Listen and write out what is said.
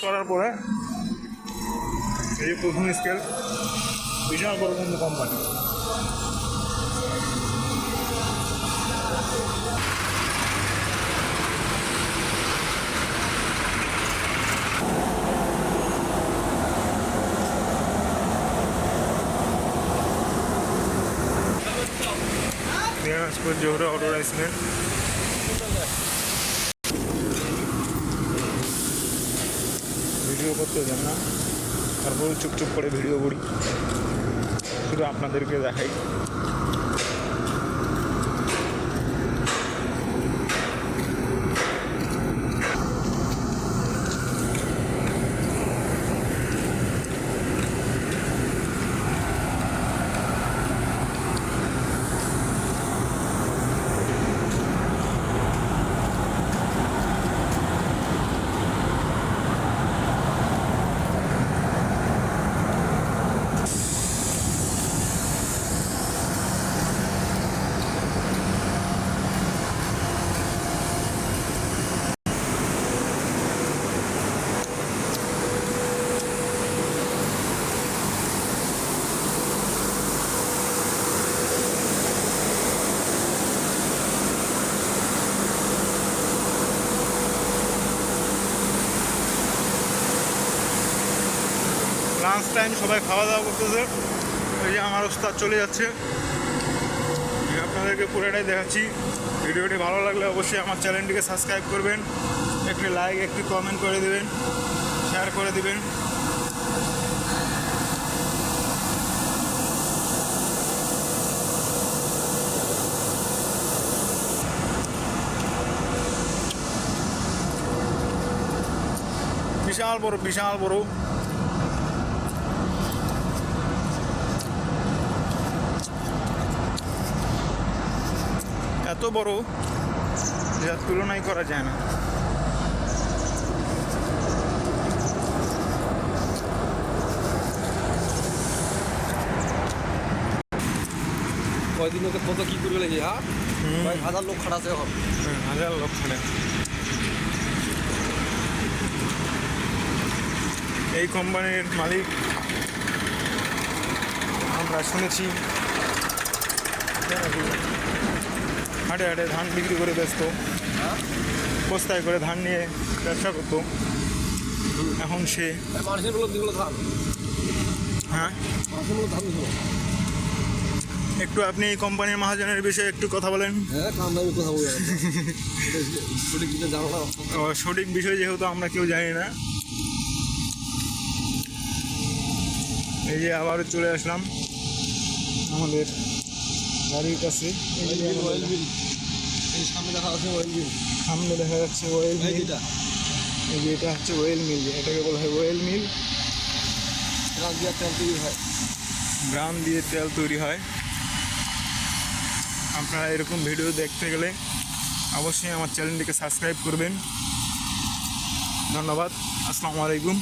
করার পরে এই যে প্রথম স্কেল, বিশাল বড় কিন্তু company. Dinajpur Zohra auto rice mill. Video করতে যান না, তারপর চুপচুপ করে ভিডিও করি, শুধু আপনাদেরকে দেখাই। লাঞ্চ টাইম, সবাই খাওয়া দাওয়া করতেছে। ওই যে আমার ওস্তাদ চলে যাচ্ছে, আপনাদেরকে পুরোটাই দেখাচ্ছি। ভিডিওটি ভালো লাগলে অবশ্যই আমার চ্যানেলটিকে সাবস্ক্রাইব করবেন, একটি লাইক, একটি কমেন্ট করে দেবেন, শেয়ার করে দেবেন। বিশাল বড়, বিশাল বড়। এত বড় যার তুলনাই করা যায় না। কয়দিন ওকে কত কি করে লেগে, হ্যাঁ হাজার লোক খাটাছে এখন, হাজার লোক খাটে। এই কোম্পানির মালিক আমরা শুনেছি হাটে হাটে ধান বিক্রি করে ব্যস্ত, বস্তায় করে ধান নিয়ে ব্যবসা করতো। এখন সে মানুষের বলো দিগুলো ধান, হ্যাঁ মানুষের বলো ধান দিগুলো। একটু আপনি এই কোম্পানির মহাজনের বিষয়ে একটু কথা বলেন। হ্যাঁ কাম দামি কথা বলে সঠিক কিছু জানো না। সঠিক বিষয় যেহেতু আমরা কেউ জানি না। এই যে আবারও চলে আসলাম আমাদের গাড়ির কাছে। অয়েল মিল, এই সামনে দেখা যাচ্ছে অয়েল মিল, সামনে দেখা যাচ্ছে অয়েল মিল। এই যে এটা হচ্ছে অয়েল মিল, এটাকে বলা হয় অয়েল মিল। গ্রাম দিয়ে তেল তৈরি হয়, গ্রাম দিয়ে তেল তৈরি হয়। আপনারা এরকম ভিডিও দেখতে গেলে অবশ্যই আমার চ্যানেলটিকে সাবস্ক্রাইব করবেন। ধন্যবাদ। আসসালামু আলাইকুম।